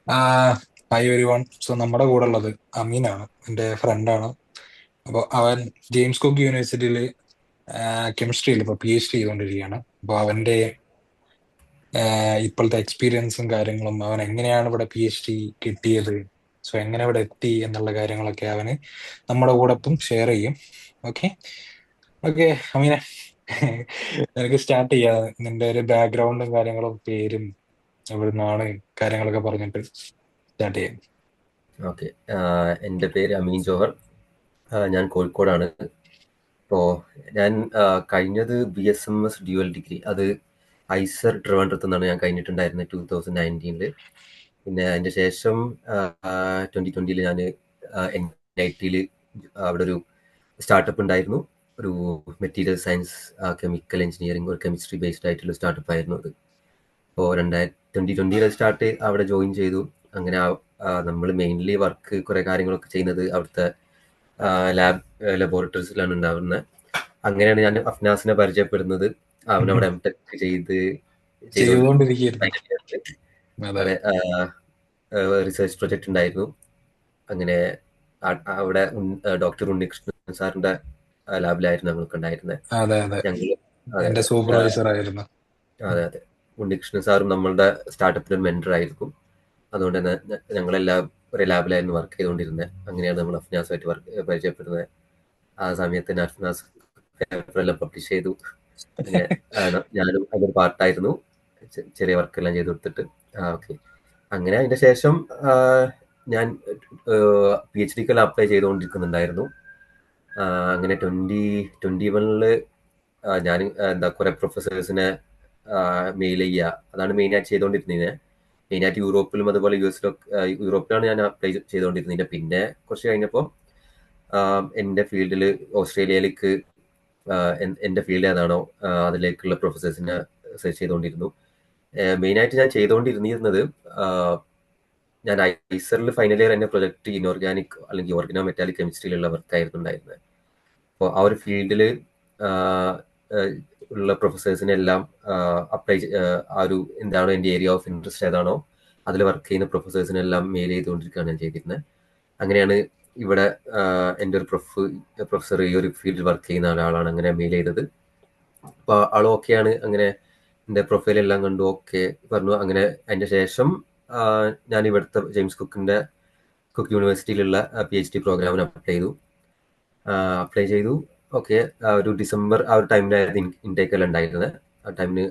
Hi every one. So നമ്മുടെ കൂടെ ഉള്ളത് അമീനാണ്, എൻ്റെ ഫ്രണ്ടാണ്. അപ്പോൾ അവൻ ജെയിംസ് കുക്ക് യൂണിവേഴ്സിറ്റിയിൽ കെമിസ്ട്രിയിൽ ഇപ്പോൾ PhD ചെയ്തുകൊണ്ടിരിക്കുകയാണ്. അപ്പോൾ അവൻ്റെ ഇപ്പോഴത്തെ എക്സ്പീരിയൻസും കാര്യങ്ങളും, അവൻ എങ്ങനെയാണ് ഇവിടെ PhD കിട്ടിയത്, സോ എങ്ങനെ ഇവിടെ എത്തി എന്നുള്ള കാര്യങ്ങളൊക്കെ അവന് നമ്മുടെ കൂടെ ഇപ്പം ഷെയർ ചെയ്യും. ഓക്കെ ഓക്കെ അമീനെ, നിനക്ക് സ്റ്റാർട്ട് ചെയ്യാം. നിന്റെ ഒരു ബാക്ക്ഗ്രൗണ്ടും കാര്യങ്ങളും പേരും എവിടുന്നാണ് കാര്യങ്ങളൊക്കെ പറഞ്ഞിട്ട് സ്റ്റാർട്ട് ചെയ്യാം. ഓക്കെ. എൻ്റെ പേര് അമീൻ ജോഹർ. ഞാൻ കോഴിക്കോടാണ്. ഇപ്പോൾ ഞാൻ കഴിഞ്ഞത് BSMS ഡ്യുവൽ ഡിഗ്രി, അത് ഐസർ ട്രിവാൻഡ്രത്ത് നിന്നാണ് ഞാൻ കഴിഞ്ഞിട്ടുണ്ടായിരുന്നത് 2019. പിന്നെ അതിൻ്റെ ശേഷം 2020 ഞാൻ NIT അവിടെ ഒരു സ്റ്റാർട്ടപ്പ് ഉണ്ടായിരുന്നു. ഒരു മെറ്റീരിയൽ സയൻസ് കെമിക്കൽ എഞ്ചിനീയറിംഗ്, ഒരു കെമിസ്ട്രി ബേസ്ഡ് ആയിട്ടുള്ള സ്റ്റാർട്ടപ്പ് ആയിരുന്നു അത്. അപ്പോൾ 2020 സ്റ്റാർട്ട് അവിടെ ജോയിൻ ചെയ്തു. അങ്ങനെ നമ്മൾ മെയിൻലി വർക്ക് കുറേ കാര്യങ്ങളൊക്കെ ചെയ്യുന്നത് അവിടുത്തെ ലബോറട്ടറീസിലാണ് ഉണ്ടാവുന്നത്. അങ്ങനെയാണ് ഞാൻ അഫ്നാസിനെ പരിചയപ്പെടുന്നത്. അവനവിടെ MTech ചെയ്തുകൊണ്ട് ചെയ്തുകൊണ്ടിരിക്കുകയായിരുന്നു. final year. അതെ അതെ. റിസർച്ച് പ്രൊജക്റ്റ് ഉണ്ടായിരുന്നു. അങ്ങനെ അവിടെ ഡോക്ടർ ഉണ്ണികൃഷ്ണൻ സാറിന്റെ ലാബിലായിരുന്നു ഞങ്ങൾക്ക് ഉണ്ടായിരുന്നത്. അതെ അതെ, ഞങ്ങൾ അതെ എന്റെ അതെ സൂപ്പർവൈസർ ആയിരുന്നു. അതെ അതെ ഉണ്ണികൃഷ്ണൻ സാറും നമ്മളുടെ സ്റ്റാർട്ടപ്പിന്റെ മെന്റർ ആയിരിക്കും. അതുകൊണ്ട് തന്നെ ഞങ്ങളെല്ലാം ഒരേ ലാബിലായിരുന്നു വർക്ക് ചെയ്തുകൊണ്ടിരുന്നത്. അങ്ങനെയാണ് നമ്മൾ അഫ്നാസുമായിട്ട് പരിചയപ്പെടുന്നത്. ആ സമയത്ത് തന്നെ അഫ്നാസ് പേപ്പറെല്ലാം പബ്ലിഷ് ചെയ്തു. അങ്ങനെ ഞാനും അതൊരു പാർട്ടായിരുന്നു, ചെറിയ വർക്കെല്ലാം ചെയ്ത് കൊടുത്തിട്ട്. ഓക്കെ. അങ്ങനെ അതിന്റെ ശേഷം ഞാൻ PhDക്കെല്ലാം അപ്ലൈ ചെയ്തുകൊണ്ടിരിക്കുന്നുണ്ടായിരുന്നു. അങ്ങനെ 2021 ഞാൻ എന്താ കുറെ പ്രൊഫസേഴ്സിനെ മെയിൽ ചെയ്യുക, അതാണ് മെയിനായിട്ട് ചെയ്തുകൊണ്ടിരുന്നത്. മെയിനായിട്ട് യൂറോപ്പിലും അതുപോലെ യൂറോപ്പിലാണ് ഞാൻ അപ്ലൈ ചെയ്തുകൊണ്ടിരുന്നത്. പിന്നെ കുറച്ച് കഴിഞ്ഞപ്പോൾ എൻ്റെ ഫീൽഡിൽ ഓസ്ട്രേലിയയിലേക്ക് എൻ്റെ ഫീൽഡ് ഏതാണോ അതിലേക്കുള്ള പ്രൊഫസേഴ്സിനെ സെർച്ച് ചെയ്തുകൊണ്ടിരുന്നു. മെയിനായിട്ട് ഞാൻ ചെയ്തുകൊണ്ടിരുന്നത് ഞാൻ ഐസറിൽ ഫൈനൽ ഇയർ എൻ്റെ പ്രൊജക്ട് ഇൻഓർഗാനിക് അല്ലെങ്കിൽ ഓർഗനോ മെറ്റാലിക് കെമിസ്ട്രിയിലുള്ള വർക്കായിരുന്നു ഉണ്ടായിരുന്നത്. അപ്പോൾ ആ ഒരു ഫീൽഡിൽ ഉള്ള പ്രൊഫസേഴ്സിനെല്ലാം അപ്ലൈ ആ ഒരു എന്താണോ എൻ്റെ ഏരിയ ഓഫ് ഇൻട്രസ്റ്റ് ഏതാണോ അതിൽ വർക്ക് ചെയ്യുന്ന പ്രൊഫസേഴ്സിനെല്ലാം മെയിൽ ചെയ്തുകൊണ്ടിരിക്കുകയാണ് ഞാൻ ചെയ്തിരുന്നത്. അങ്ങനെയാണ് ഇവിടെ എൻ്റെ ഒരു പ്രൊഫസർ ഈ ഒരു ഫീൽഡിൽ വർക്ക് ചെയ്യുന്ന ഒരാളാണ് അങ്ങനെ മെയിൽ ചെയ്തത്. അപ്പോൾ ആൾ ഓക്കെയാണ്. അങ്ങനെ എൻ്റെ പ്രൊഫൈലെല്ലാം കണ്ടു, ഓക്കെ പറഞ്ഞു. അങ്ങനെ അതിൻ്റെ ശേഷം ഞാൻ ഇവിടുത്തെ ജെയിംസ് കുക്ക് യൂണിവേഴ്സിറ്റിയിലുള്ള PhD പ്രോഗ്രാമിന് അപ്ലൈ ചെയ്തു. ഓക്കെ. ഒരു ഡിസംബർ ആ ഒരു ടൈമിലായിരുന്നു ഇൻടേക്ക് എല്ലാം ഉണ്ടായിരുന്നത്. ആ ടൈമിന്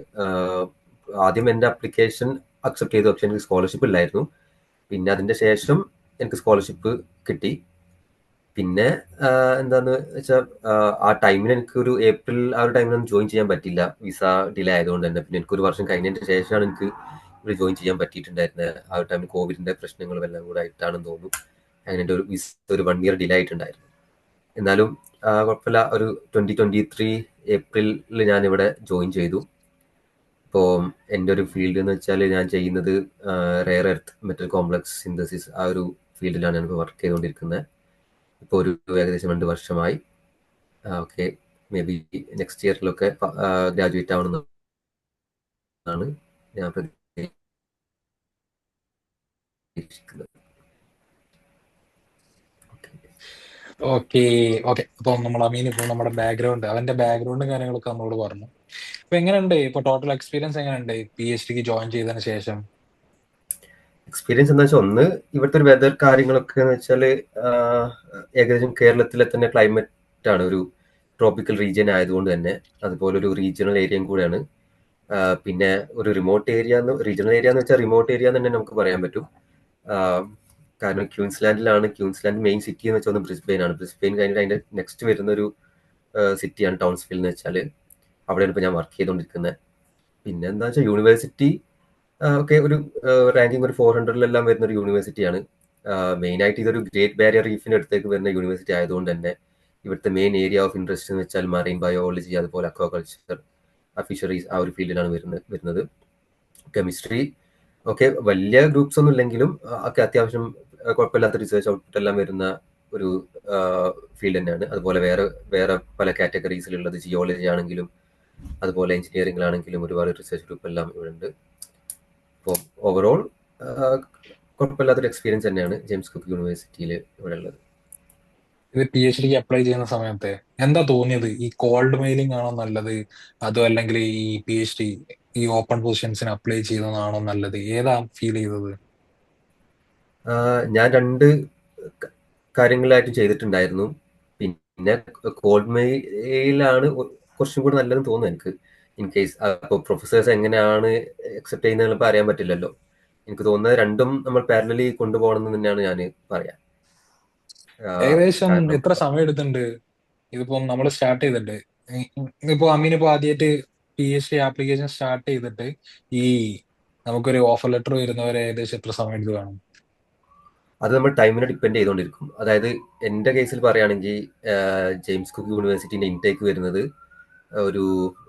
ആദ്യം എൻ്റെ അപ്ലിക്കേഷൻ അക്സെപ്റ്റ് ചെയ്തു, പക്ഷെ എനിക്ക് സ്കോളർഷിപ്പ് ഇല്ലായിരുന്നു. പിന്നെ അതിൻ്റെ ശേഷം എനിക്ക് സ്കോളർഷിപ്പ് കിട്ടി. പിന്നെ എന്താന്ന് വെച്ചാൽ ആ ടൈമിന് എനിക്കൊരു ഏപ്രിൽ ആ ഒരു ടൈമിലൊന്നും ജോയിൻ ചെയ്യാൻ പറ്റില്ല, വിസ ഡിലേ ആയതുകൊണ്ട് തന്നെ. പിന്നെ എനിക്കൊരു വർഷം കഴിഞ്ഞതിന് ശേഷമാണ് എനിക്ക് ഇവിടെ ജോയിൻ ചെയ്യാൻ പറ്റിയിട്ടുണ്ടായിരുന്നത്. ആ ഒരു ടൈമിൽ കോവിഡിന്റെ പ്രശ്നങ്ങളും എല്ലാം കൂടെ ആയിട്ടാണെന്ന് തോന്നുന്നു. അങ്ങനെ എൻ്റെ ഒരു വിസ ഒരു 1 ഇയർ ഡിലേ ആയിട്ടുണ്ടായിരുന്നു. എന്നാലും കുഴപ്പമില്ല. ഒരു 2023 ഏപ്രിലിൽ ഞാനിവിടെ ജോയിൻ ചെയ്തു. ഇപ്പോൾ എൻ്റെ ഒരു ഫീൽഡ് എന്ന് വെച്ചാൽ ഞാൻ ചെയ്യുന്നത് rare earth metal complex synthesis, ആ ഒരു ഫീൽഡിലാണ് ഞാൻ വർക്ക് ചെയ്തുകൊണ്ടിരിക്കുന്നത്. ഇപ്പോൾ ഒരു ഏകദേശം 2 വർഷമായി. ഓക്കെ. മേ ബി നെക്സ്റ്റ് ഇയറിലൊക്കെ ഗ്രാജുവേറ്റ് ആവണമെന്നാണ് ഞാൻ പ്രതീക്ഷിക്കുന്നത്. Okay okay. അപ്പൊ നമ്മൾ അമീൻ ഇപ്പോൾ നമ്മുടെ ബാക്ക്ഗ്രൗണ്ട്, അവന്റെ ബാക്ക്ഗ്രൗണ്ടും കാര്യങ്ങളൊക്കെ നമ്മളോട് പറഞ്ഞു. അപ്പൊ എങ്ങനെയുണ്ട് ഇപ്പൊ ടോട്ടൽ എക്സ്പീരിയൻസ് എങ്ങനെയുണ്ട് PhDക്ക് ജോയിൻ ചെയ്തതിന് ശേഷം? എക്സ്പീരിയൻസ് എന്താ വെച്ചാൽ, ഒന്ന് ഇവിടുത്തെ ഒരു വെതർ കാര്യങ്ങളൊക്കെ എന്ന് വെച്ചാൽ ഏകദേശം കേരളത്തിലെ തന്നെ ക്ലൈമറ്റ് ആണ്. ഒരു ട്രോപ്പിക്കൽ റീജിയൻ ആയതുകൊണ്ട് തന്നെ, അതുപോലെ ഒരു റീജിയണൽ ഏരിയയും കൂടെയാണ്. പിന്നെ ഒരു റീജിയണൽ ഏരിയ എന്ന് വെച്ചാൽ റിമോട്ട് ഏരിയ എന്ന് തന്നെ നമുക്ക് പറയാൻ പറ്റും. കാരണം ക്യൂൻസ്ലാൻഡ് മെയിൻ സിറ്റി എന്ന് വെച്ചാൽ ഒന്ന് ബ്രിസ്ബെയിൻ ആണ്. ബ്രിസ്ബെയിൻ കഴിഞ്ഞിട്ട് അതിന്റെ നെക്സ്റ്റ് വരുന്ന ഒരു സിറ്റിയാണ് ടൗൺസ്വിൽ എന്ന് വെച്ചാൽ. അവിടെയാണ് ഇപ്പോൾ ഞാൻ വർക്ക് ചെയ്തുകൊണ്ടിരിക്കുന്നത്. പിന്നെ എന്താ വെച്ചാൽ യൂണിവേഴ്സിറ്റി ഒക്കെ ഒരു റാങ്കിങ് ഒരു 400 വരുന്ന ഒരു യൂണിവേഴ്സിറ്റിയാണ്. മെയിനായിട്ട് ഇതൊരു ഗ്രേറ്റ് ബാരിയർ റീഫിന് അടുത്തേക്ക് വരുന്ന യൂണിവേഴ്സിറ്റി ആയതുകൊണ്ട് തന്നെ ഇവിടുത്തെ മെയിൻ ഏരിയ ഓഫ് ഇൻട്രസ്റ്റ് എന്ന് വെച്ചാൽ മറൈൻ ബയോളജി, അതുപോലെ അക്വാകൾച്ചർ, ഫിഷറീസ്, ആ ഒരു ഫീൽഡിലാണ് വരുന്നത്. കെമിസ്ട്രി ഒക്കെ വലിയ ഗ്രൂപ്പ്സ് ഒന്നും ഇല്ലെങ്കിലും ഒക്കെ അത്യാവശ്യം കുഴപ്പമില്ലാത്ത റിസർച്ച് ഔട്ട്പുട്ട് എല്ലാം വരുന്ന ഒരു ഫീൽഡ് തന്നെയാണ്. അതുപോലെ വേറെ വേറെ പല കാറ്റഗറീസിലുള്ളത് ജിയോളജി ആണെങ്കിലും അതുപോലെ എഞ്ചിനീയറിംഗിലാണെങ്കിലും ഒരുപാട് റിസർച്ച് ഗ്രൂപ്പ് എല്ലാം ഇവിടെ ഉണ്ട്. അപ്പോൾ ഓവറോൾ കുഴപ്പമില്ലാത്തൊരു എക്സ്പീരിയൻസ് തന്നെയാണ് ജെയിംസ് കുക്ക് യൂണിവേഴ്സിറ്റിയിൽ ഇവിടെ ഉള്ളത്. ഇത് PhD അപ്ലൈ ചെയ്യുന്ന സമയത്ത് എന്താ തോന്നിയത്? ഈ കോൾഡ് മെയിലിംഗ് ആണോ നല്ലത്, അതോ അല്ലെങ്കിൽ ഈ PhD ഈ ഓപ്പൺ പൊസിഷൻസിന് അപ്ലൈ ചെയ്യുന്നതാണോ നല്ലത്? ഏതാ ഫീൽ ചെയ്തത്? ഞാൻ രണ്ട് കാര്യങ്ങളായിട്ട് ചെയ്തിട്ടുണ്ടായിരുന്നു. പിന്നെ കോൾഡ് മെയിലാണ് കുറച്ചും കൂടി നല്ലതെന്ന് തോന്നുന്നു എനിക്ക്. ഇൻ കേസ് അപ്പോൾ പ്രൊഫസേഴ്സ് എങ്ങനെയാണ് അക്സെപ്റ്റ് ചെയ്യുന്നത് ഇപ്പോൾ അറിയാൻ പറ്റില്ലല്ലോ. എനിക്ക് തോന്നുന്നത് രണ്ടും നമ്മൾ പാരലലി കൊണ്ടുപോകണം എന്ന് തന്നെയാണ് ഞാൻ പറയാം. ഏകദേശം കാരണം എത്ര സമയം എടുത്തിട്ടുണ്ട് ഇതിപ്പോ നമ്മൾ സ്റ്റാർട്ട് ചെയ്തിട്ട്? ഇപ്പൊ അമീനിപ്പോ ആദ്യമായിട്ട് PhD ആപ്ലിക്കേഷൻ സ്റ്റാർട്ട് ചെയ്തിട്ട് ഈ നമുക്കൊരു ഓഫർ ലെറ്റർ വരുന്നവരെ ഏകദേശം എത്ര സമയം എടുത്ത് കാണും? അത് നമ്മൾ ടൈമിനെ ഡിപ്പെൻഡ് ചെയ്തുകൊണ്ടിരിക്കും. അതായത് എൻ്റെ കേസിൽ പറയുകയാണെങ്കിൽ ജെയിംസ് കുക്ക് യൂണിവേഴ്സിറ്റിൻ്റെ ഇൻടേക്ക് വരുന്നത് ഒരു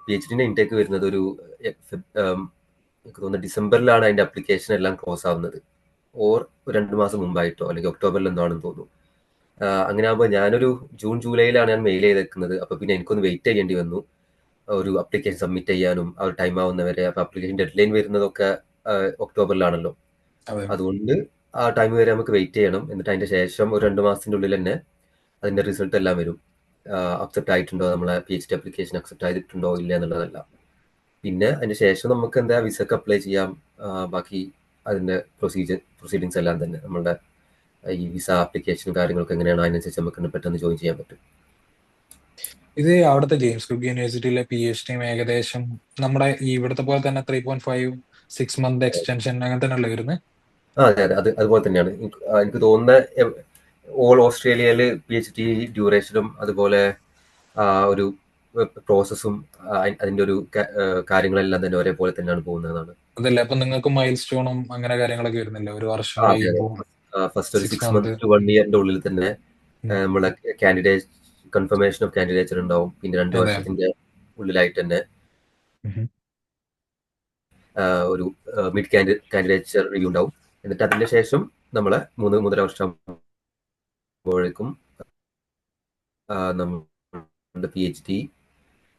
PhDന്റെ ഇൻടേക്ക് വരുന്നത് ഒരു എനിക്ക് തോന്നുന്നു ഡിസംബറിലാണ് അതിൻ്റെ അപ്ലിക്കേഷൻ എല്ലാം ക്ലോസ് ആവുന്നത്. ഓർ 2 മാസം മുമ്പായിട്ടോ അല്ലെങ്കിൽ ഒക്ടോബറിൽ എന്താണെന്ന് തോന്നുന്നു. അങ്ങനെ ആകുമ്പോൾ ഞാനൊരു ജൂൺ ജൂലൈയിലാണ് ഞാൻ മെയിൽ ചെയ്തേക്കുന്നത്. അപ്പോൾ പിന്നെ എനിക്കൊന്ന് വെയിറ്റ് ചെയ്യേണ്ടി വന്നു ഒരു അപ്ലിക്കേഷൻ സബ്മിറ്റ് ചെയ്യാനും ആ ഒരു ടൈം ആവുന്നവരെ. അപ്പോൾ അപ്ലിക്കേഷൻ ഡെഡ് ലൈൻ വരുന്നതൊക്കെ ഒക്ടോബറിലാണല്ലോ. അതെ. അതുകൊണ്ട് ആ ടൈം വരെ നമുക്ക് വെയിറ്റ് ചെയ്യണം. എന്നിട്ട് അതിൻ്റെ ശേഷം ഒരു 2 മാസത്തിൻ്റെ ഉള്ളിൽ തന്നെ അതിൻ്റെ റിസൾട്ട് എല്ലാം വരും. അക്സെപ്റ്റ് ആയിട്ടുണ്ടോ, നമ്മളെ PhD അപ്ലിക്കേഷൻ അക്സെപ്റ്റ് ചെയ്തിട്ടുണ്ടോ ഇല്ല എന്നുള്ളതല്ല. പിന്നെ അതിന് ശേഷം നമുക്ക് എന്താ വിസക്ക് അപ്ലൈ ചെയ്യാം. ബാക്കി അതിൻ്റെ പ്രൊസീഡിങ്സ് എല്ലാം തന്നെ നമ്മളുടെ ഈ വിസ ആപ്ലിക്കേഷനും കാര്യങ്ങളൊക്കെ എങ്ങനെയാണ് അതിനനുസരിച്ച് നമുക്ക് പെട്ടെന്ന് ജോയിൻ ചെയ്യാൻ പറ്റും. ഇത് അവിടുത്തെ ജെയിംസ് കുക്ക് യൂണിവേഴ്സിറ്റിയിലെ PhD ഏകദേശം നമ്മുടെ ഈ ഇവിടുത്തെ പോലെ തന്നെ 3.5 6 മന്ത് എക്സ്റ്റൻഷൻ അങ്ങനെ തന്നെയല്ലേ വരുന്നത്? അതെ അതെ, അതുപോലെ തന്നെയാണ് എനിക്ക് തോന്നുന്ന ഓൾ ഓസ്ട്രേലിയയിൽ PhD ഡ്യൂറേഷനും അതുപോലെ ഒരു പ്രോസസ്സും അതിൻ്റെ ഒരു കാര്യങ്ങളെല്ലാം തന്നെ ഒരേപോലെ തന്നെയാണ് പോകുന്നതാണ്. അതല്ലേ, അപ്പൊ നിങ്ങൾക്ക് മൈൽ സ്റ്റോണും അങ്ങനെ കാര്യങ്ങളൊക്കെ വരുന്നില്ല ഒരു വർഷം അതെ അതെ, കഴിയുമ്പോൾ? ഫസ്റ്റ് ഒരു 6 6 മന്ത്. മന്ത് ടു 1 ഇയറിന്റെ ഉള്ളിൽ തന്നെ നമ്മളെ കാൻഡിഡേറ്റ് കൺഫർമേഷൻ ഓഫ് കാൻഡിഡേച്ചർ ഉണ്ടാവും. പിന്നെ 2 വർഷത്തിന്റെ ഉള്ളിലായിട്ട് തന്നെ ഉം. ഒരു മിഡ് കാൻഡിഡേച്ചർ റിവ്യൂ ഉണ്ടാവും. എന്നിട്ട് അതിന്റെ ശേഷം നമ്മളെ 3.5 വർഷം ആകുമ്പോഴേക്കും നമ്മുടെ PhD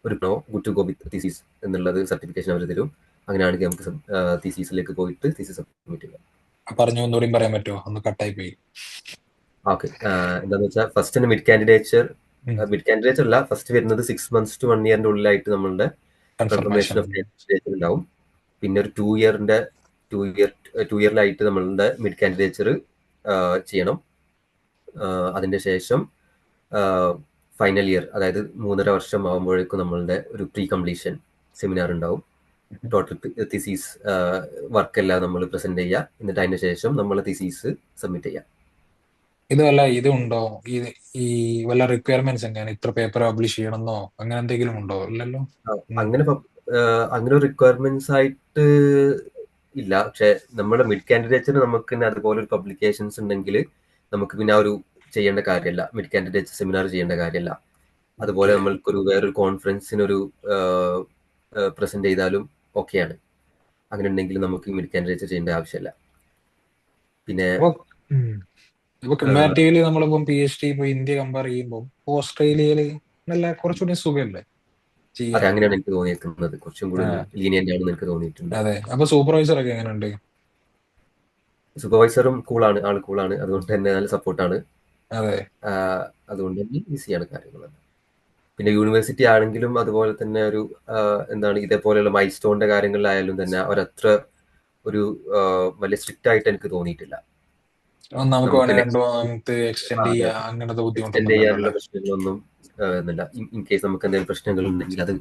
ഒരു good to go with thesis എന്നുള്ളത് സർട്ടിഫിക്കേഷൻ അവർ തരും. അങ്ങനെയാണെങ്കിൽ നമുക്ക് തീസീസിലേക്ക് പോയിട്ട് തീസിസ് സബ്മിറ്റ് ചെയ്യാം. പറഞ്ഞു ഒന്നുകൂടി പറയാൻ പറ്റുമോ? ഒന്ന് കട്ടായി പോയി. ഓക്കെ, എന്താണെന്ന് വെച്ചാൽ ഫസ്റ്റ് തന്നെ മിഡ് കാൻഡിഡേച്ചർ അല്ല, ഫസ്റ്റ് വരുന്നത് 6 മന്ത്സ് ടു 1 ഇയറിന്റെ ഉള്ളിലായിട്ട് നമ്മളുടെ കൺഫർമേഷൻ കൺഫർമേഷൻ. ഓഫ് കാൻഡിഡേച്ചർ ഉണ്ടാവും. പിന്നെ ഒരു 2 ഇയറിലായിട്ട് നമ്മളുടെ മിഡ് കാൻഡിഡേച്ചർ ചെയ്യണം. അതിന്റെ ശേഷം ഫൈനൽ ഇയർ, അതായത് 3.5 വർഷം ആകുമ്പോഴേക്കും നമ്മളുടെ ഒരു പ്രീ കംപ്ലീഷൻ സെമിനാർ ഉണ്ടാവും. ടോട്ടൽ തീസീസ് വർക്കെല്ലാം നമ്മൾ പ്രസന്റ് ചെയ്യുക. എന്നിട്ട് അതിന് ശേഷം നമ്മൾ തീസീസ് സബ്മിറ്റ് ചെയ്യാം. ഇത് വല്ല ഇതുണ്ടോ, ഈ വല്ല റിക്വയർമെന്റ്സ് എങ്ങനെയാണ്? ഇത്ര പേപ്പർ പബ്ലിഷ് ചെയ്യണമെന്നോ അങ്ങനെ എന്തെങ്കിലും ഉണ്ടോ? ഇല്ലല്ലോ. അങ്ങനെ റിക്വയർമെന്റ്സ് ആയിട്ട് ഇല്ല. പക്ഷെ നമ്മുടെ മിഡ് കാൻഡിഡേറ്റ്സിന് നമുക്ക് തന്നെ അതുപോലെ ഒരു പബ്ലിക്കേഷൻസ് ഉണ്ടെങ്കിൽ നമുക്ക് പിന്നെ ആ ഒരു ചെയ്യേണ്ട കാര്യമല്ല, മിഡ് കാൻഡിഡേറ്റ്സ് സെമിനാർ ചെയ്യേണ്ട കാര്യമല്ല. അതുപോലെ നമ്മൾക്കൊരു വേറൊരു കോൺഫറൻസിനൊരു പ്രസന്റ് ചെയ്താലും ഓക്കെയാണ്. അങ്ങനെ ഉണ്ടെങ്കിൽ നമുക്ക് മിഡ് കാൻഡിഡേറ്റ്സ് ചെയ്യേണ്ട ആവശ്യമില്ല. പിന്നെ ഇപ്പൊ കമ്പാരിറ്റീവ്ലി നമ്മളിപ്പം PhD ഇപ്പൊ ഇന്ത്യ കമ്പയർ ചെയ്യുമ്പോൾ ഓസ്ട്രേലിയയില് നല്ല കുറച്ചുകൂടി സുഖമല്ലേ അതെ, ചെയ്യാൻ? അങ്ങനെയാണ് എനിക്ക് തോന്നിയിരിക്കുന്നത്. കുറച്ചും കൂടി ലീനിയന്റ് ആണെന്ന് എനിക്ക് തോന്നിയിട്ടുണ്ട്. അതെ. അപ്പൊ സൂപ്പർവൈസർ ഒക്കെ എങ്ങനെയുണ്ട്? സൂപ്പർവൈസറും കൂളാണ്, ആൾ കൂളാണ്. അതുകൊണ്ട് തന്നെ നല്ല സപ്പോർട്ടാണ്. അതെ. അതുകൊണ്ട് തന്നെ ഈസിയാണ് കാര്യങ്ങൾ. പിന്നെ യൂണിവേഴ്സിറ്റി ആണെങ്കിലും അതുപോലെ തന്നെ ഒരു എന്താണ് ഇതേപോലെയുള്ള മൈൽ സ്റ്റോണിന്റെ കാര്യങ്ങളിലായാലും തന്നെ അവരത്ര ഒരു വലിയ സ്ട്രിക്റ്റ് ആയിട്ട് എനിക്ക് തോന്നിയിട്ടില്ല. നമുക്ക് നമുക്ക് വേണേ 2 മന്ത് എക്സ്റ്റെൻഡ് ചെയ്യാം, അങ്ങനത്തെ എക്സ്റ്റെൻഡ് ബുദ്ധിമുട്ടൊന്നും ചെയ്യാനുള്ള ഇല്ലല്ലോ. പ്രശ്നങ്ങളൊന്നും വരുന്നില്ല. ഇൻ കേസ് നമുക്ക് എന്തെങ്കിലും പ്രശ്നങ്ങൾ ഉണ്ടെങ്കിൽ അത്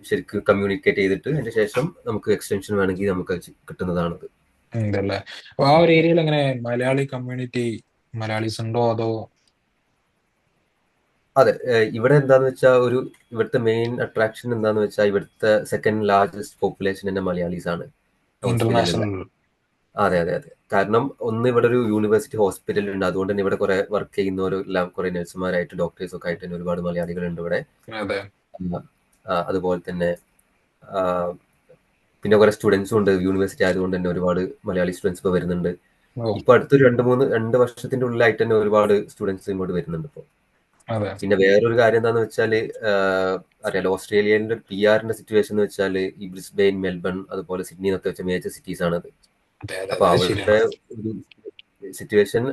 ശരിക്കും കമ്മ്യൂണിക്കേറ്റ് ചെയ്തിട്ട് അതിന് ശേഷം നമുക്ക് എക്സ്റ്റൻഷൻ വേണമെങ്കിൽ നമുക്ക് കിട്ടുന്നതാണത്. ഉണ്ടല്ലേ. അപ്പൊ ആ ഒരു ഏരിയയിൽ എങ്ങനെ മലയാളി കമ്മ്യൂണിറ്റി മലയാളീസ് ഉണ്ടോ അതോ? അതെ, ഇവിടെ എന്താന്ന് വെച്ചാൽ ഇവിടുത്തെ മെയിൻ അട്രാക്ഷൻ എന്താന്ന് വെച്ചാൽ ഇവിടുത്തെ സെക്കൻഡ് ലാർജസ്റ്റ് പോപ്പുലേഷൻ തന്നെ മലയാളീസ് ആണ് ഓസ്ട്രേലിയയിലുള്ള. ഇന്റർനാഷണൽ. അതെ അതെ അതെ, കാരണം ഒന്ന് ഇവിടെ ഒരു യൂണിവേഴ്സിറ്റി ഹോസ്പിറ്റൽ ഉണ്ട്. അതുകൊണ്ട് തന്നെ ഇവിടെ കുറെ വർക്ക് ചെയ്യുന്നവരെല്ലാം കുറെ നഴ്സുമാരായിട്ട് ഡോക്ടേഴ്സ് ഒക്കെ ആയിട്ട് തന്നെ ഒരുപാട് മലയാളികളുണ്ട് ഇവിടെ. അതെ. അതുപോലെ തന്നെ പിന്നെ കുറെ സ്റ്റുഡൻസും ഉണ്ട്. യൂണിവേഴ്സിറ്റി ആയതുകൊണ്ട് തന്നെ ഒരുപാട് മലയാളി സ്റ്റുഡൻസ് ഇപ്പോൾ വരുന്നുണ്ട്. ഇപ്പൊ അടുത്തൊരു 2 വർഷത്തിന്റെ ഉള്ളിലായിട്ട് തന്നെ ഒരുപാട് സ്റ്റുഡൻസ് ഇങ്ങോട്ട് വരുന്നുണ്ട് ഇപ്പോൾ. പിന്നെ വേറൊരു കാര്യം എന്താന്ന് വെച്ചാല് അറിയാലോ, ഓസ്ട്രേലിയയിലെ PR സിറ്റുവേഷൻ എന്ന് വെച്ചാൽ ഈ ബ്രിസ്ബെയിൻ, മെൽബൺ അതുപോലെ സിഡ്നി എന്നൊക്കെ വെച്ച മേജർ സിറ്റീസ് ആണത്. അതെ അതെ അപ്പൊ അത് അവരുടെ ശരിയാണ്. ഒരു സിറ്റുവേഷൻ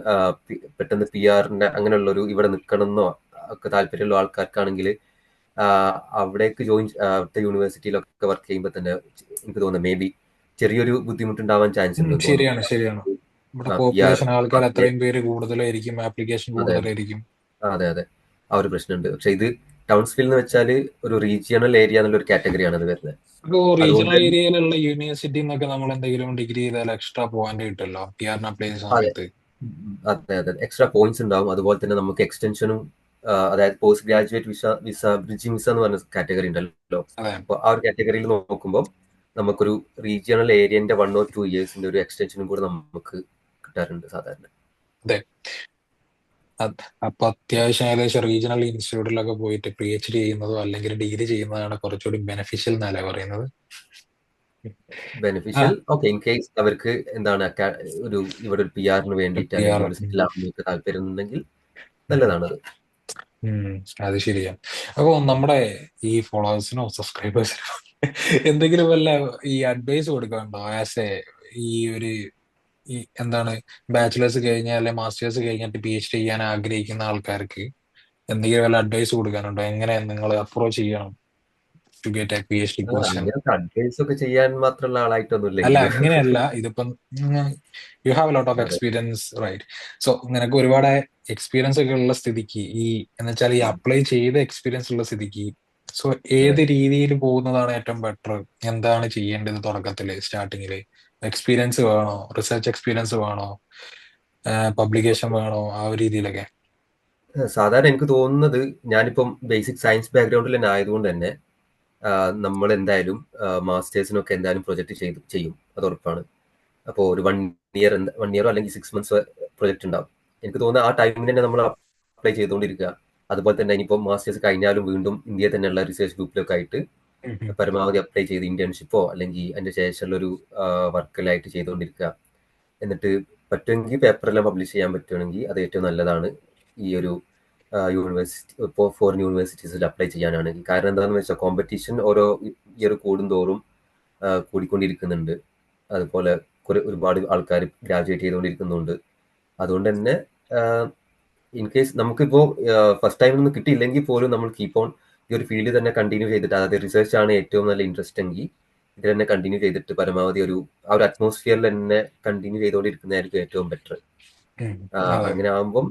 പെട്ടെന്ന് PR-ന്റെ അങ്ങനെയുള്ള ഒരു ഇവിടെ നിൽക്കണമെന്നോ ഒക്കെ താല്പര്യമുള്ള ആൾക്കാർക്കാണെങ്കിൽ അവിടേക്ക് അവിടുത്തെ യൂണിവേഴ്സിറ്റിയിലൊക്കെ വർക്ക് ചെയ്യുമ്പോൾ തന്നെ എനിക്ക് തോന്നുന്നു മേ ബി ചെറിയൊരു ബുദ്ധിമുട്ടുണ്ടാവാൻ ചാൻസ് ഉണ്ടെന്ന് ശരിയാണ് തോന്നുന്നു. ശരിയാണ്. ഇവിടെ PR പോപ്പുലേഷൻ ആൾക്കാർ പാസ്വേ. അത്രയും പേര് കൂടുതലായിരിക്കും, ആപ്ലിക്കേഷൻ അതെ കൂടുതലായിരിക്കും. അതെ അതെ, ആ ഒരു പ്രശ്നമുണ്ട്. പക്ഷെ ഇത് ടൗൺസ്വിൽ എന്ന് വെച്ചാൽ ഒരു റീജിയണൽ ഏരിയ എന്നുള്ള ഒരു കാറ്റഗറിയാണ് അത് വരുന്നത്. ഇപ്പോൾ അതുകൊണ്ട് റീജിയണൽ തന്നെ ഏരിയയിലുള്ള യൂണിവേഴ്സിറ്റി എന്നൊക്കെ നമ്മൾ എന്തെങ്കിലും ഡിഗ്രി ചെയ്താൽ എക്സ്ട്രാ പോയിന്റ് കിട്ടുമല്ലോ PR അപ്ലൈ ചെയ്യുന്ന അതെ സമയത്ത്. അതെ അതെ, എക്സ്ട്രാ പോയിന്റ്സ് ഉണ്ടാവും. അതുപോലെ തന്നെ നമുക്ക് എക്സ്റ്റൻഷനും, അതായത് post graduate visa bridging visa എന്ന് പറഞ്ഞ കാറ്റഗറി ഉണ്ടല്ലോ. അതെ അപ്പോൾ ആ ഒരു കാറ്റഗറിയിൽ നോക്കുമ്പോൾ നമുക്കൊരു റീജിയണൽ ഏരിയന്റെ 1 or 2 yearsന്റെ ഒരു എക്സ്റ്റൻഷനും കൂടെ നമുക്ക് കിട്ടാറുണ്ട് സാധാരണ. അതെ. അപ്പൊ അത്യാവശ്യം ഏകദേശം റീജിയണൽ ഇൻസ്റ്റിറ്റ്യൂട്ടിലൊക്കെ പോയിട്ട് PhD ചെയ്യുന്നതോ അല്ലെങ്കിൽ ഡിഗ്രി ചെയ്യുന്നതാണ് കുറച്ചുകൂടി ബെനിഫിഷ്യൽ എന്നല്ലേ പറയുന്നത്. ആ ബെനിഫിഷ്യൽ, ഓക്കെ, ഇൻ കേസ് അവർക്ക് എന്താണ് ഇവിടെ ഒരു PR-ന് വേണ്ടിയിട്ട് പി അല്ലെങ്കിൽ ആർ ഇവിടെ സെറ്റിൽ ആവാനൊക്കെ താല്പര്യം ഉണ്ടെങ്കിൽ നല്ലതാണത്. അത് ശരിയാണ്. അപ്പൊ നമ്മുടെ ഈ ഫോളോവേഴ്സിനോ സബ്സ്ക്രൈബേഴ്സിനോ എന്തെങ്കിലും വല്ല ഈ അഡ്വൈസ് കൊടുക്കാനുണ്ടോ? ആസ് എ ഈ ഒരു ഈ എന്താണ് ബാച്ചിലേഴ്സ് കഴിഞ്ഞ അല്ലെ മാസ്റ്റേഴ്സ് കഴിഞ്ഞിട്ട് PhD ചെയ്യാൻ ആഗ്രഹിക്കുന്ന ആൾക്കാർക്ക് എന്തെങ്കിലും വല്ല അഡ്വൈസ് കൊടുക്കാനുണ്ടോ? എങ്ങനെ നിങ്ങൾ അപ്രോച്ച് ചെയ്യണം to get a PhD position? അങ്ങനത്തെ അഡ്വൈസ് ഒക്കെ ചെയ്യാൻ മാത്രമുള്ള ആളായിട്ടൊന്നും അല്ല ഇല്ലെങ്കിലും. അങ്ങനെയല്ല, ഇതിപ്പം you have a lot of അതെ. Experience right. സോ നിനക്ക് ഒരുപാട് എക്സ്പീരിയൻസ് ഒക്കെ ഉള്ള സ്ഥിതിക്ക് എന്ന് വെച്ചാൽ ഈ ഉം. അപ്ലൈ ചെയ്ത എക്സ്പീരിയൻസ് ഉള്ള സ്ഥിതിക്ക് സോ അതെ. ഏത് രീതിയിൽ പോകുന്നതാണ് ഏറ്റവും ബെറ്റർ? എന്താണ് ചെയ്യേണ്ടത് തുടക്കത്തില് സ്റ്റാർട്ടിങ്ങില്? എക്സ്പീരിയൻസ് വേണോ, റിസർച്ച് എക്സ്പീരിയൻസ് വേണോ, പബ്ലിക്കേഷൻ വേണോ, ആ ഒരു രീതിയിലൊക്കെ? സാധാരണ എനിക്ക് തോന്നുന്നത്, ഞാനിപ്പം ബേസിക് സയൻസ് ബാക്ക്ഗ്രൗണ്ടിൽ തന്നെ ആയതുകൊണ്ട് തന്നെ നമ്മൾ എന്തായാലും മാസ്റ്റേഴ്സിനൊക്കെ എന്തായാലും പ്രൊജക്ട് ചെയ്യും, അത് ഉറപ്പാണ്. അപ്പോൾ ഒരു 1 ഇയറോ അല്ലെങ്കിൽ 6 months പ്രൊജക്ട് ഉണ്ടാവും. എനിക്ക് തോന്നുന്നത് ആ ടൈമിൽ തന്നെ നമ്മൾ അപ്ലൈ ചെയ്തുകൊണ്ടിരിക്കുക. അതുപോലെ തന്നെ ഇനിയിപ്പോൾ മാസ്റ്റേഴ്സ് കഴിഞ്ഞാലും വീണ്ടും ഇന്ത്യയിൽ തന്നെയുള്ള റിസർച്ച് ഗ്രൂപ്പിലൊക്കെ ആയിട്ട് ഉം ഉം. പരമാവധി അപ്ലൈ ചെയ്ത് ഇന്റേൺഷിപ്പോ അല്ലെങ്കിൽ അതിന്റെ ശേഷമുള്ളൊരു വർക്കിലായിട്ട് ചെയ്തുകൊണ്ടിരിക്കുക. എന്നിട്ട് പറ്റുമെങ്കിൽ പേപ്പറെല്ലാം പബ്ലിഷ് ചെയ്യാൻ പറ്റുകയാണെങ്കിൽ അത് ഏറ്റവും നല്ലതാണ്. ഈ ഒരു യൂണിവേഴ്സിറ്റി ഇപ്പോൾ ഫോറിൻ യൂണിവേഴ്സിറ്റീസിൽ അപ്ലൈ ചെയ്യാനാണെങ്കിൽ. കാരണം എന്താണെന്ന് വെച്ചാൽ കോമ്പറ്റീഷൻ ഓരോ ഇയർ കൂടുന്തോറും കൂടിക്കൊണ്ടിരിക്കുന്നുണ്ട്. അതുപോലെ ഒരുപാട് ആൾക്കാർ ഗ്രാജുവേറ്റ് ചെയ്തുകൊണ്ടിരിക്കുന്നുണ്ട്. അതുകൊണ്ട് തന്നെ ഇൻ കേസ് നമുക്കിപ്പോൾ ഫസ്റ്റ് ടൈമിൽ കിട്ടിയില്ലെങ്കിൽ പോലും നമ്മൾ കീപ്പ് ഓൺ ഈ ഒരു ഫീൽഡ് തന്നെ കണ്ടിന്യൂ ചെയ്തിട്ട്, അതായത് റിസർച്ച് ആണ് ഏറ്റവും നല്ല ഇൻട്രസ്റ്റ് എങ്കിൽ ഇത് തന്നെ കണ്ടിന്യൂ ചെയ്തിട്ട് പരമാവധി ആ ഒരു അറ്റ്മോസ്ഫിയറിൽ തന്നെ കണ്ടിന്യൂ ചെയ്തുകൊണ്ടിരിക്കുന്നതായിരിക്കും ഏറ്റവും ബെറ്റർ. ഉം. അതെ. അങ്ങനെ ആകുമ്പം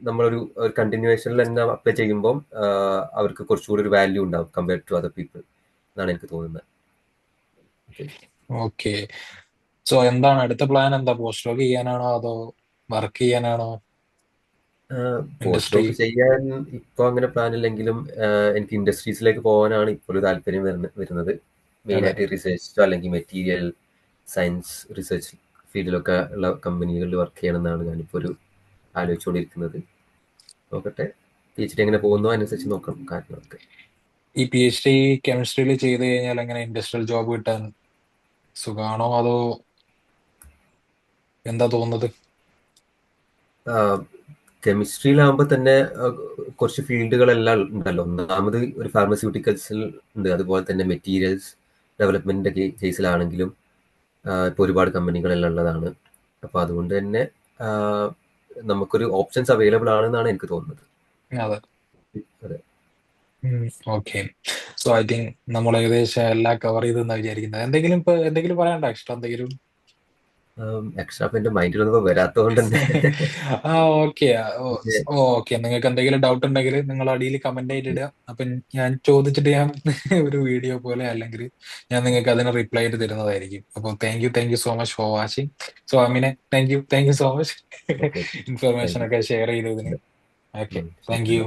നമ്മളൊരു കണ്ടിന്യൂവേഷനിൽ തന്നെ അപ്ലൈ ചെയ്യുമ്പം അവർക്ക് കുറച്ചുകൂടി ഒരു വാല്യൂ ഉണ്ടാവും കമ്പയർഡ് ടു അതർ പീപ്പിൾ എന്നാണ് എനിക്ക് തോന്നുന്നത്. ഓക്കെ. സോ എന്താണ് അടുത്ത പ്ലാൻ? എന്താ, പോസ്റ്റ് ഡോക്ക് ചെയ്യാനാണോ അതോ വർക്ക് ചെയ്യാനാണോ? Post industry? ഡോക്ക് ചെയ്യാൻ ഇപ്പോൾ അങ്ങനെ പ്ലാൻ ഇല്ലെങ്കിലും എനിക്ക് ഇൻഡസ്ട്രീസിലേക്ക് പോകാനാണ് ഇപ്പോൾ ഒരു താല്പര്യം വരുന്നത്. അതെ. മെയിനായിട്ട് റിസർച്ചോ അല്ലെങ്കിൽ മെറ്റീരിയൽ സയൻസ് റിസർച്ച് ഫീൽഡിലൊക്കെ ഉള്ള കമ്പനികളിൽ വർക്ക് ചെയ്യണമെന്നാണ് ഞാനിപ്പോൾ ആലോചിച്ചുകൊണ്ടിരിക്കുന്നത്. നോക്കട്ടെ, PhD എങ്ങനെ പോകുന്നോ അതിനനുസരിച്ച് നോക്കണം കാര്യങ്ങളൊക്കെ. ഈ PhD കെമിസ്ട്രിയിൽ ചെയ്ത് കഴിഞ്ഞാൽ എങ്ങനെ ഇൻഡസ്ട്രിയൽ ജോബ് കിട്ടാൻ സുഖാണോ അതോ എന്താ തോന്നുന്നത്? കെമിസ്ട്രിയിലാകുമ്പോൾ തന്നെ കുറച്ച് ഫീൽഡുകളെല്ലാം ഉണ്ടല്ലോ. ഒന്നാമത് ഒരു ഫാർമസ്യൂട്ടിക്കൽസിൽ ഉണ്ട്, അതുപോലെ തന്നെ മെറ്റീരിയൽസ് ഡെവലപ്മെന്റിന്റെ കേസിലാണെങ്കിലും ഇപ്പോൾ ഒരുപാട് കമ്പനികളെല്ലാം ഉള്ളതാണ്. അപ്പോൾ അതുകൊണ്ട് തന്നെ നമുക്കൊരു ഓപ്ഷൻസ് അവൈലബിൾ ആണെന്നാണ് എനിക്ക് തോന്നുന്നത്. അതെ. അതെ. ഓക്കെ. സോ ഐ തിങ്ക് നമ്മൾ ഏകദേശം എല്ലാം കവർ ചെയ്തെന്നാ വിചാരിക്കുന്നത്. എന്തെങ്കിലും പറയണ്ട, എക്സ്ട്രാ എന്തെങ്കിലും? എക്സ്ട്രാ എന്റെ മൈൻഡിലൊന്നും വരാത്തതുകൊണ്ട് തന്നെ. ആ ഓക്കെ. പക്ഷേ, ഓക്കെ, നിങ്ങൾക്ക് എന്തെങ്കിലും ഡൗട്ട് ഉണ്ടെങ്കിൽ നിങ്ങൾ അടിയിൽ കമന്റ് ആയിട്ട് ഇടുക. അപ്പൊ ഞാൻ ചോദിച്ചിട്ട് ഞാൻ ഒരു വീഡിയോ പോലെ അല്ലെങ്കിൽ ഞാൻ നിങ്ങൾക്ക് അതിന് റിപ്ലൈ ആയിട്ട് തരുന്നതായിരിക്കും. അപ്പൊ thank you so much for watching. So അമിനെ, thank you so much okay, information thank you. ഒക്കെ ഷെയർ ചെയ്തതിന്. Okay, thank U.